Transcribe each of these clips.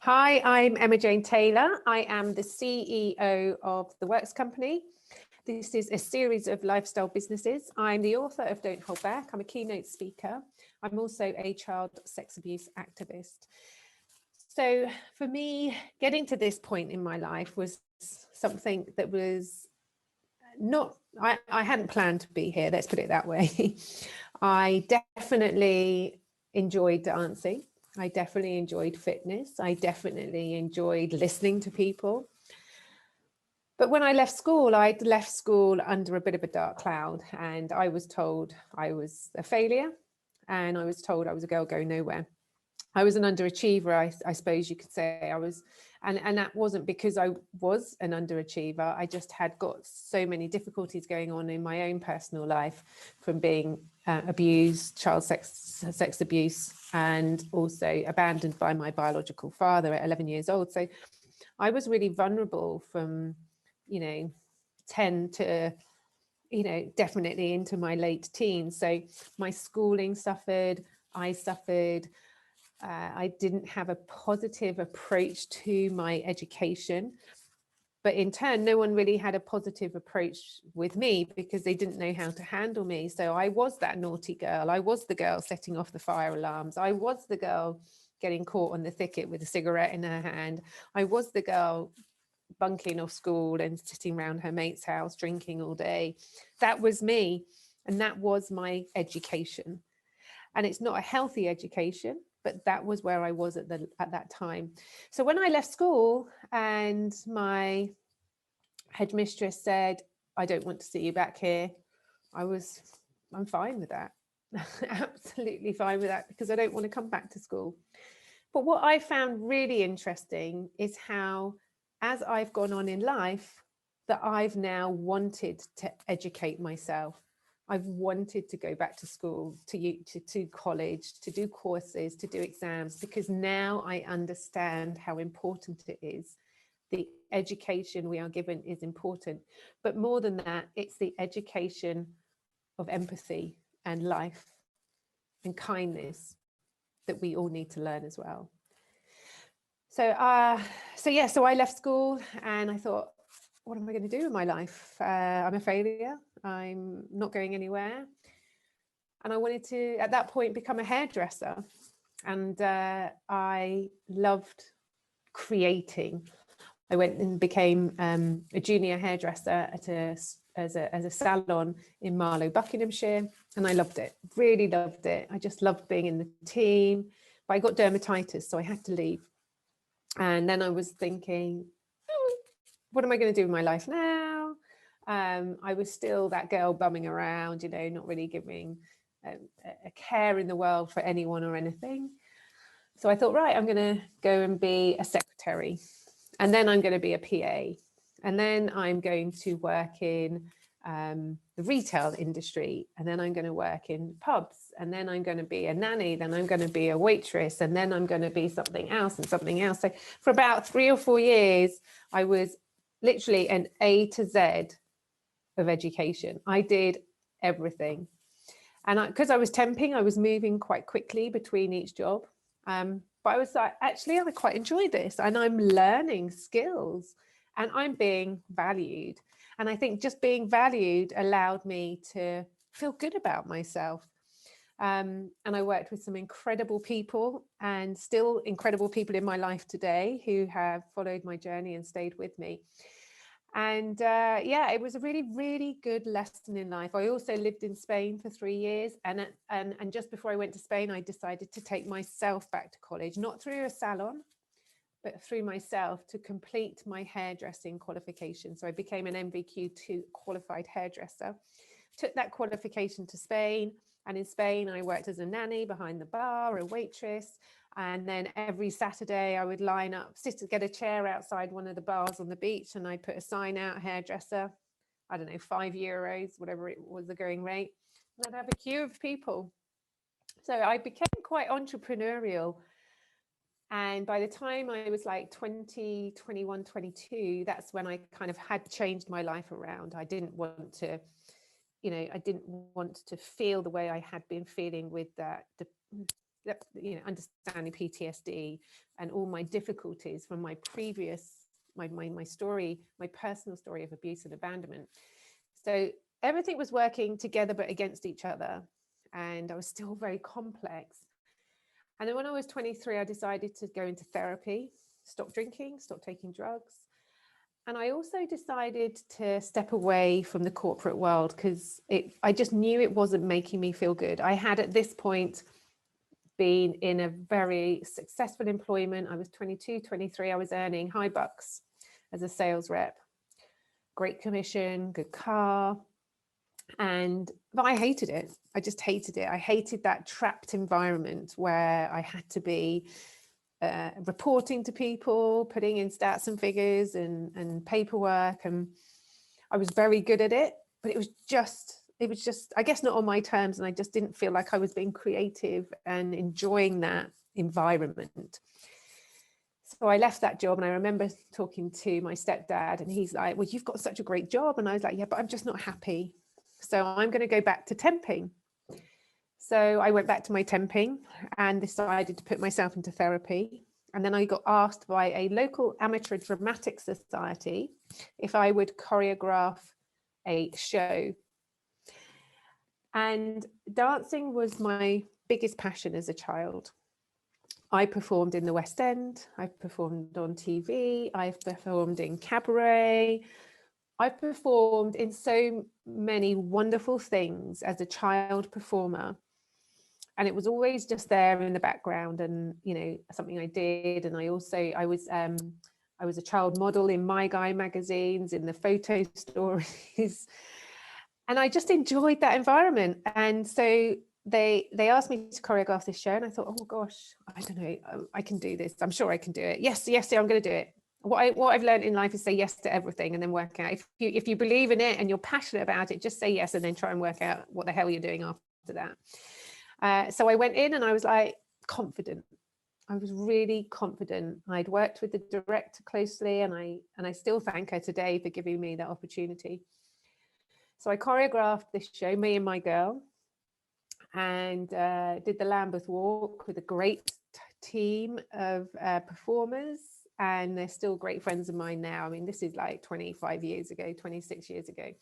Hi, I'm Emma Jane Taylor. I am the CEO of The Works Company. This is a series of lifestyle businesses. I'm the author of Don't Hold Back. I'm a keynote speaker. I'm also a child sex abuse activist. So for me, getting to this point in my life was something that was not, I hadn't planned to be here, let's put it that way. I definitely enjoyed dancing. I definitely enjoyed fitness. I definitely enjoyed listening to people. But when I left school, I'd left school under a bit of a dark cloud, and I was told I was a failure, and I was told I was a girl going nowhere. I was an underachiever, I suppose you could say. I was, and that wasn't because I was an underachiever. I just had got so many difficulties going on in my own personal life, from being abused, child sex abuse, and also abandoned by my biological father at 11 years old. So I was really vulnerable from, 10 to, definitely into my late teens. So my schooling suffered, I suffered. I didn't have a positive approach to my education, but in turn, no one really had a positive approach with me because they didn't know how to handle me. So I was that naughty girl. I was the girl setting off the fire alarms. I was the girl getting caught on the thicket with a cigarette in her hand. I was the girl bunking off school and sitting around her mate's house drinking all day. That was me, and that was my education. And it's not a healthy education, but that was where I was at that time. So when I left school and my headmistress said, I don't want to see you back here, I'm fine with that. Absolutely fine with that, because I don't want to come back to school. But what I found really interesting is how, as I've gone on in life, that I've now wanted to educate myself. I've wanted to go back to school, to college, to do courses, to do exams, because now I understand how important it is. The education we are given is important. But more than that, it's the education of empathy and life and kindness that we all need to learn as well. So I left school and I thought, what am I going to do in my life? I'm a failure. I'm not going anywhere. And I wanted to, at that point, become a hairdresser. And I loved creating. I went and became a junior hairdresser at as a salon in Marlow, Buckinghamshire. And I loved it, really loved it. I just loved being in the team. But I got dermatitis, so I had to leave. And then I was thinking, what am I going to do with my life now? I was still that girl bumming around, not really giving a care in the world for anyone or anything. So I thought, right, I'm going to go and be a secretary. And then I'm going to be a PA. And then I'm going to work in the retail industry. And then I'm going to work in pubs. And then I'm going to be a nanny. Then I'm going to be a waitress. And then I'm going to be something else and something else. So for about 3 or 4 years, I was literally an A to Z of education. I did everything. And because I was temping, I was moving quite quickly between each job. But I was like, actually, I quite enjoy this, and I'm learning skills and I'm being valued. And I think just being valued allowed me to feel good about myself. And I worked with some incredible people, and still incredible people in my life today who have followed my journey and stayed with me. And yeah, it was a really, really good lesson in life. I also lived in Spain for 3 years. And just before I went to Spain, I decided to take myself back to college, not through a salon, but through myself, to complete my hairdressing qualification. So I became an MVQ2 qualified hairdresser, took that qualification to Spain. And in Spain, I worked as a nanny behind the bar, a waitress. And then every Saturday I would line up, get a chair outside one of the bars on the beach, and I'd put a sign out, hairdresser, I don't know, €5, whatever it was the going rate. And I'd have a queue of people. So I became quite entrepreneurial. And by the time I was like 20, 21, 22, that's when I kind of had changed my life around. I didn't want to, I didn't want to feel the way I had been feeling with that understanding PTSD and all my difficulties from my previous, my story, my personal story of abuse and abandonment. So everything was working together but against each other, and I was still very complex. And then when I was 23, I decided to go into therapy, stop drinking, stop taking drugs. And I also decided to step away from the corporate world because I just knew it wasn't making me feel good. I had at this point been in a very successful employment. I was 22, 23. I was earning high bucks as a sales rep, great commission, good car. But I hated it. I just hated it. I hated that trapped environment where I had to be reporting to people, putting in stats and figures and paperwork. And I was very good at it, but it was just, I guess, not on my terms. And I just didn't feel like I was being creative and enjoying that environment. So I left that job, and I remember talking to my stepdad, and he's like, well, you've got such a great job. And I was like, yeah, but I'm just not happy. So I'm going to go back to temping. So I went back to my temping and decided to put myself into therapy. And then I got asked by a local amateur dramatic society if I would choreograph a show. And dancing was my biggest passion as a child. I performed in the West End, I've performed on TV, I've performed in cabaret, I've performed in so many wonderful things as a child performer. And it was always just there in the background, and, you know, something I did. And I was a child model in My Guy magazines, in the photo stories. And I just enjoyed that environment. And so they asked me to choreograph this show, and I thought, oh gosh, I don't know, I can do this. I'm sure I can do it. Yes, I'm going to do it. What I've learned in life is say yes to everything and then work out. If you believe in it and you're passionate about it, just say yes and then try and work out what the hell you're doing after that. So I went in and I was like confident. I was really confident. I'd worked with the director closely, and I still thank her today for giving me that opportunity. So I choreographed this show, Me and My Girl, and did the Lambeth Walk with a great team of performers. And they're still great friends of mine now. I mean, this is like 25 years ago, 26 years ago.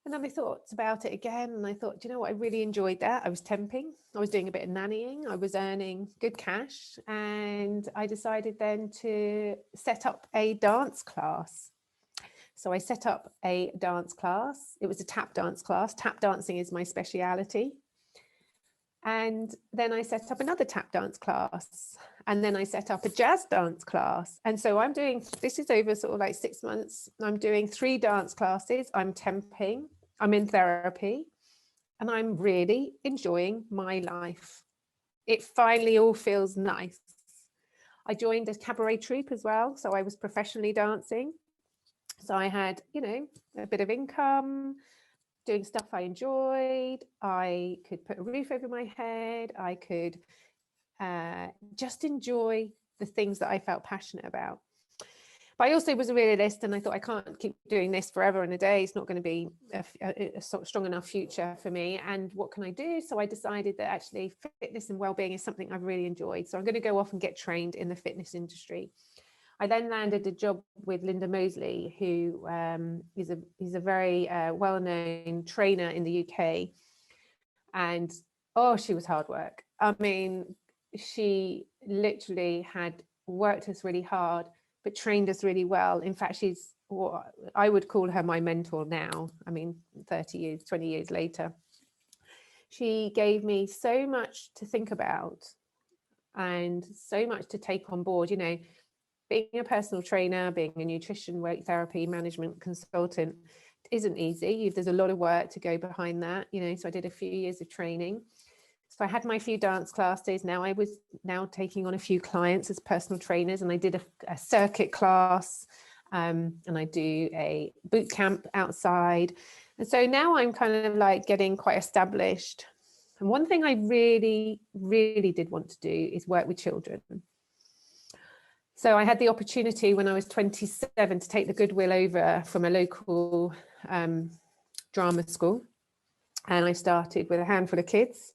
And then I thought about it again, and I thought, do you know what? I really enjoyed that. I was temping. I was doing a bit of nannying. I was earning good cash. And I decided then to set up a dance class. So I set up a dance class. It was a tap dance class. Tap dancing is my speciality. And then I set up another tap dance class. And then I set up a jazz dance class. And so I'm doing, this is over sort of like 6 months. I'm doing 3 dance classes. I'm temping. I'm in therapy. And I'm really enjoying my life. It finally all feels nice. I joined a cabaret troupe as well. So I was professionally dancing. So I had, you know, a bit of income, doing stuff I enjoyed. I could put a roof over my head. I could just enjoy the things that I felt passionate about. But I also was a realist, and I thought I can't keep doing this forever and a day. It's not going to be a sort of strong enough future for me. And what can I do? So I decided that actually fitness and well-being is something I've really enjoyed. So I'm going to go off and get trained in the fitness industry. I then landed a job with Linda Mosley, who is a very well-known trainer in the UK. And oh, she was hard work. I mean, she literally had worked us really hard, but trained us really well. In fact, she's what I would call her my mentor now. I mean, 30 years, 20 years later. She gave me so much to think about and so much to take on board. You know, being a personal trainer, being a nutrition, weight therapy, management consultant isn't easy. There's a lot of work to go behind that, you know, so I did a few years of training. So I had my few dance classes. Now I was taking on a few clients as personal trainers, and I did a circuit class, and I do a boot camp outside. And so now I'm kind of like getting quite established. And one thing I really, really did want to do is work with children. So I had the opportunity when I was 27 to take the goodwill over from a local drama school. And I started with a handful of kids.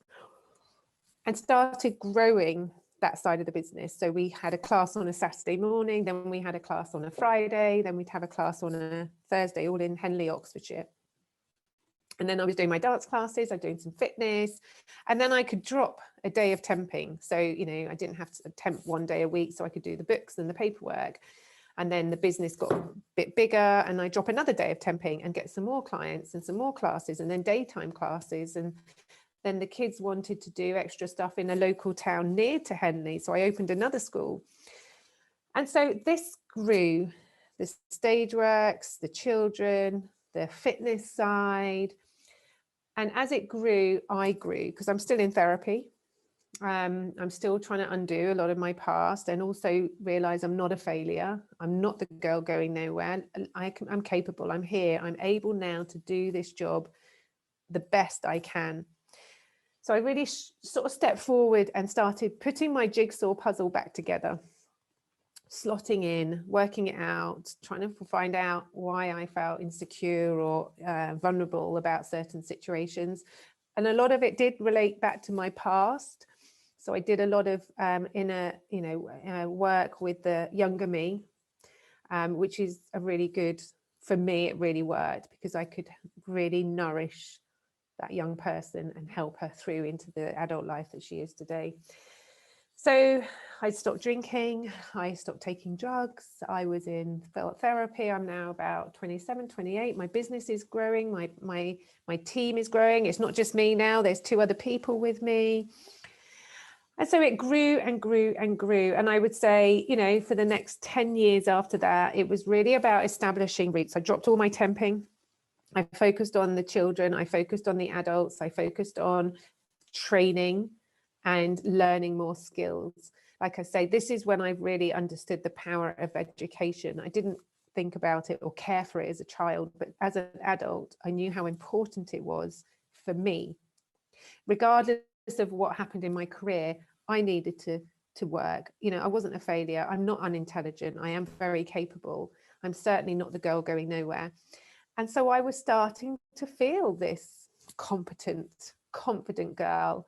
and started growing that side of the business. So we had a class on a Saturday morning, then we had a class on a Friday, then we'd have a class on a Thursday, all in Henley, Oxfordshire. And then I was doing my dance classes, I was doing some fitness, and then I could drop a day of temping. So, you know, I didn't have to temp one day a week, so I could do the books and the paperwork. And then the business got a bit bigger, and I drop another day of temping and get some more clients and some more classes, and then daytime classes. And then the kids wanted to do extra stuff in a local town near to Henley. So I opened another school. And so this grew, the stage works, the children, the fitness side. And as it grew, I grew, because I'm still in therapy. I'm still trying to undo a lot of my past, and also realize I'm not a failure. I'm not the girl going nowhere. I'm capable. I'm here. I'm able now to do this job the best I can. So I really sort of stepped forward and started putting my jigsaw puzzle back together, slotting in, working it out, trying to find out why I felt insecure or vulnerable about certain situations. And a lot of it did relate back to my past. So I did a lot of inner, work with the younger me, which is a really good, for me, it really worked, because I could really nourish that young person and help her through into the adult life that she is today. So I stopped drinking, I stopped taking drugs, I was in therapy. I'm now about 27, 28. My business is growing, my team is growing. It's not just me now, there's 2 other people with me. And so it grew and grew and grew. And I would say, you know, for the next 10 years after that, it was really about establishing roots. I dropped all my temping. I focused on the children, I focused on the adults, I focused on training and learning more skills. Like I say, this is when I really understood the power of education. I didn't think about it or care for it as a child, but as an adult, I knew how important it was for me. Regardless of what happened in my career, I needed to work. You know, I wasn't a failure. I'm not unintelligent. I am very capable. I'm certainly not the girl going nowhere. And so I was starting to feel this confident girl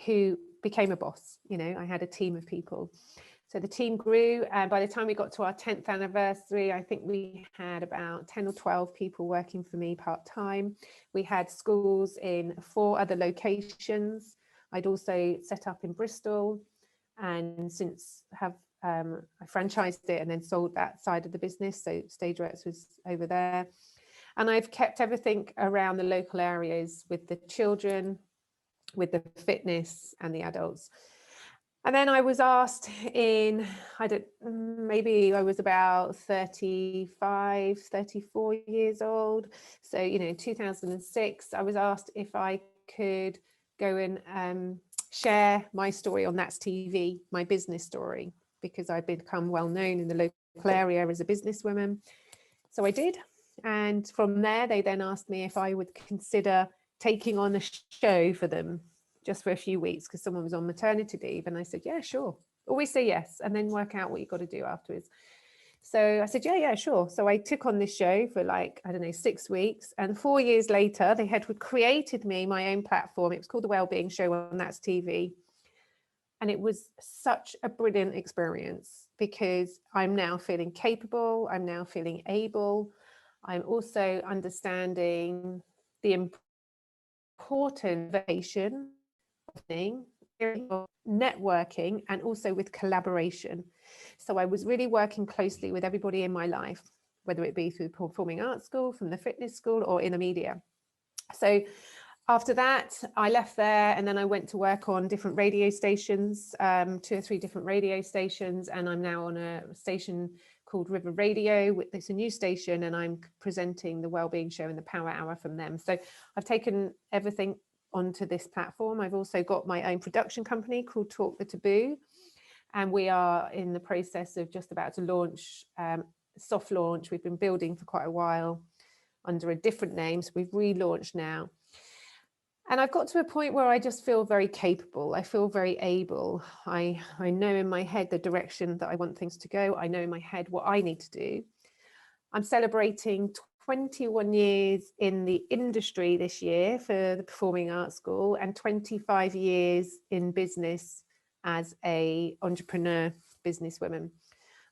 who became a boss. You know, I had a team of people. So the team grew, and by the time we got to our 10th anniversary, I think we had about 10 or 12 people working for me part-time. We had schools in 4 other locations. I'd also set up in Bristol, and since I franchised it and then sold that side of the business. So Stageworks was over there. And I've kept everything around the local areas with the children, with the fitness and the adults. And then I was asked maybe I was about 35, 34 years old. So, you know, in 2006, I was asked if I could go and share my story on That's TV, my business story, because I'd become well known in the local area as a businesswoman. So I did. And from there, they then asked me if I would consider taking on a show for them just for a few weeks, because someone was on maternity leave. And I said, yeah, sure. Always say yes, and then work out what you've got to do afterwards. So I said, yeah, sure. So I took on this show for 6 weeks. And 4 years later, they had created me my own platform. It was called The Wellbeing Show on That's TV. And it was such a brilliant experience, because I'm now feeling capable. I'm now feeling able. I'm also understanding the important innovation, networking, and also with collaboration. So I was really working closely with everybody in my life, whether it be through the performing arts school, from the fitness school, or in the media. So after that, I left there, and then I went to work on different radio stations, 2 or 3 different radio stations. And I'm now on a station called River Radio. It's a new station, and I'm presenting the Wellbeing Show and the Power Hour from them. So I've taken everything onto this platform. I've also got my own production company called Talk the Taboo, and we are in the process of just about to launch, soft launch. We've been building for quite a while under a different name, so we've relaunched now. And I've got to a point where I just feel very capable. I feel very able. I know in my head the direction that I want things to go. I know in my head what I need to do. I'm celebrating 21 years in the industry this year for the Performing Arts School and 25 years in business as an entrepreneur businesswoman.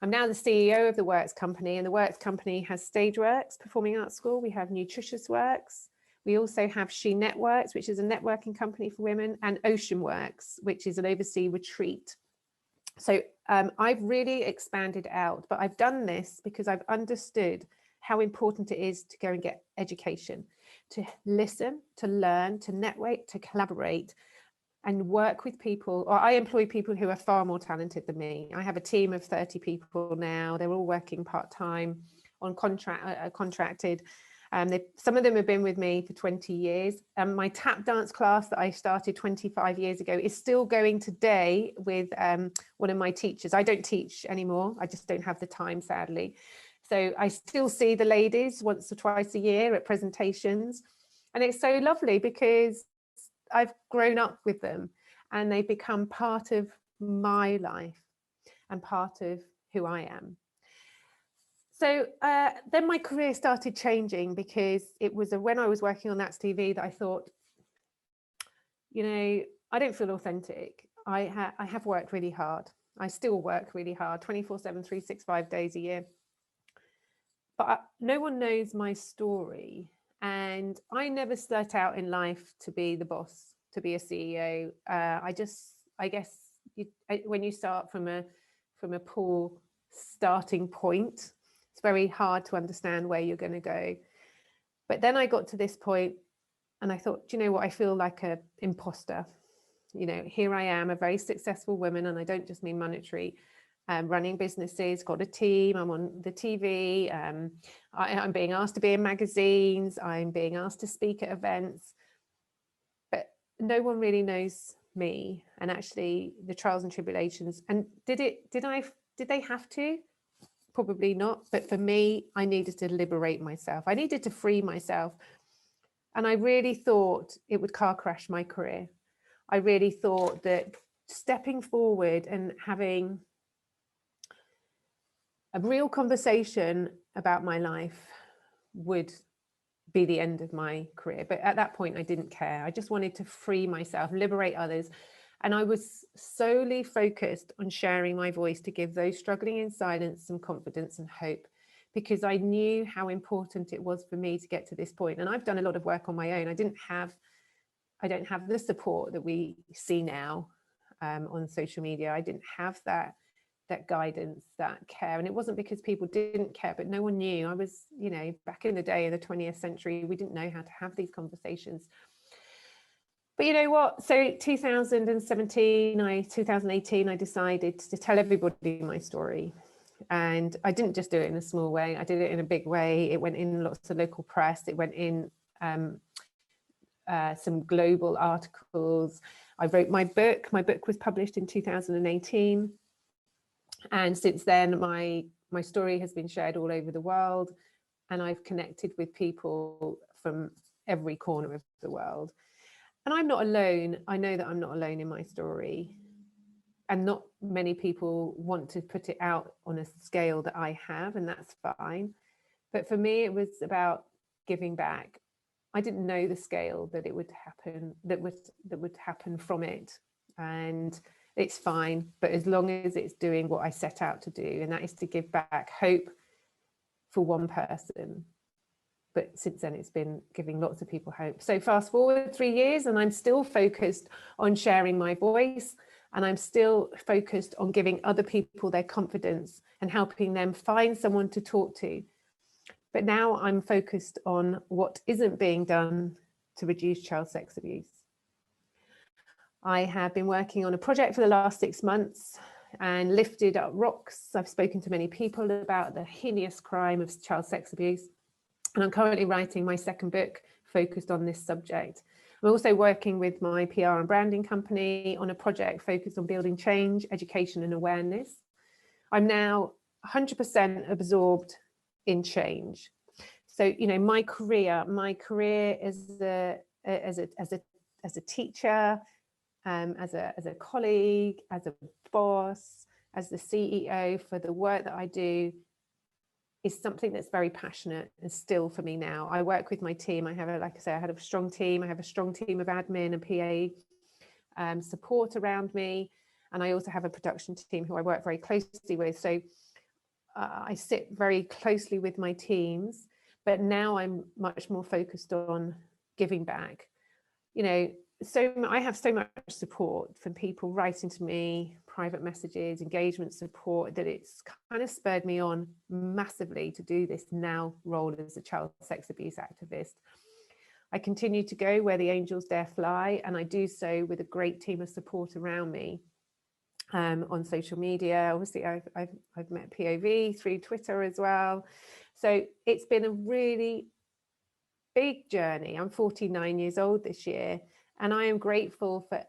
I'm now the CEO of the Works Company, and the Works Company has Stageworks Performing Arts School. We have Nutritious Works. We also have She Networks, which is a networking company for women, and Ocean Works, which is an overseas retreat. So I've really expanded out, but I've done this because I've understood how important it is to go and get education, to listen, to learn, to network, to collaborate, and work with people. Or I employ people who are far more talented than me. I have a team of 30 people now. They're all working part-time on contracted. Some of them have been with me for 20 years. My tap dance class that I started 25 years ago is still going today with one of my teachers. I don't teach anymore. I just don't have the time, sadly. So I still see the ladies once or twice a year at presentations. And it's so lovely because I've grown up with them and they become part of my life and part of who I am. So then my career started changing because it was when I was working on That's TV that I thought, you know, I don't feel authentic. I have worked really hard. I still work really hard, 24/7, 365 days a year. But no one knows my story. And I never set out in life to be the boss, to be a CEO. I guess when you start from a poor starting point, it's very hard to understand where you're going to go. But then I got to this point and I thought, do you know what? I feel like an imposter. You know, here I am, a very successful woman, and I don't just mean monetary, running businesses, got a team, I'm on the TV, I'm being asked to be in magazines, I'm being asked to speak at events, but no one really knows me and actually the trials and tribulations. And did they have to? Probably not. But for me, I needed to liberate myself. I needed to free myself. And I really thought it would car crash my career. I really thought that stepping forward and having a real conversation about my life would be the end of my career. But at that point, I didn't care. I just wanted to free myself, liberate others. And I was solely focused on sharing my voice to give those struggling in silence some confidence and hope, because I knew how important it was for me to get to this point. And I've done a lot of work on my own. I don't have the support that we see now on social media. I didn't have that guidance, that care. And it wasn't because people didn't care, but no one knew. I was, you know, back in the day in the 20th century, we didn't know how to have these conversations. But you know what? So 2018, I decided to tell everybody my story. And I didn't just do it in a small way. I did it in a big way. It went in lots of local press. It went in some global articles. I wrote my book. My book was published in 2018. And since then, my story has been shared all over the world. And I've connected with people from every corner of the world. And I'm not alone. I know that I'm not alone in my story. And not many people want to put it out on a scale that I have, and that's fine. But for me, it was about giving back. I didn't know the scale that it would happen, that would happen from it. And it's fine. But as long as it's doing what I set out to do, and that is to give back hope for one person. But since then, it's been giving lots of people hope. So fast forward 3 years, and I'm still focused on sharing my voice. And I'm still focused on giving other people their confidence and helping them find someone to talk to. But now I'm focused on what isn't being done to reduce child sex abuse. I have been working on a project for the last 6 months and lifted up rocks. I've spoken to many people about the heinous crime of child sex abuse. And I'm currently writing my second book focused on this subject. I'm also working with my PR and branding company on a project focused on building change, education and awareness. I'm now 100% absorbed in change. So, you know, my career as a teacher, as a colleague, as a boss, as the CEO, for the work that I do, is something that's very passionate and still for me now. I work with my team. I have, like I say, I had a strong team. I have a strong team of admin and PA support around me. And I also have a production team who I work very closely with. So I sit very closely with my teams, but now I'm much more focused on giving back. You know, so I have so much support from people writing to me, private messages, engagement support, that it's kind of spurred me on massively to do this now role as a child sex abuse activist. I continue to go where the angels dare fly, and I do so with a great team of support around me on social media. Obviously, I've met POV through Twitter as well. So it's been a really big journey. I'm 49 years old this year, and I am grateful for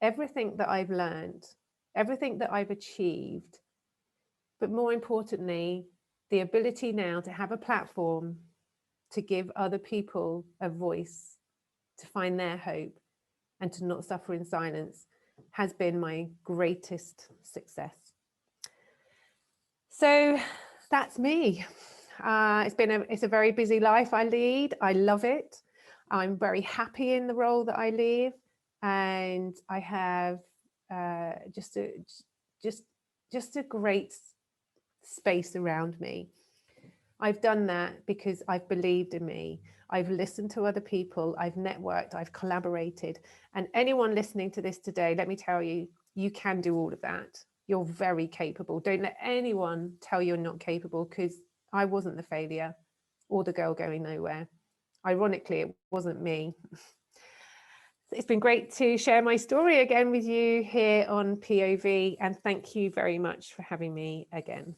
everything that I've learned, everything that I've achieved, but more importantly, the ability now to have a platform to give other people a voice, to find their hope, and to not suffer in silence has been my greatest success. So that's me. It's a very busy life I lead. I love it. I'm very happy in the role that I live, and I have just a great space around me. I've done that because I've believed in me. I've listened to other people, I've networked, I've collaborated. And anyone listening to this today, let me tell you, you can do all of that. You're very capable. Don't let anyone tell you're not capable, because I wasn't the failure or the girl going nowhere. Ironically, it wasn't me. It's been great to share my story again with you here on POV, and thank you very much for having me again.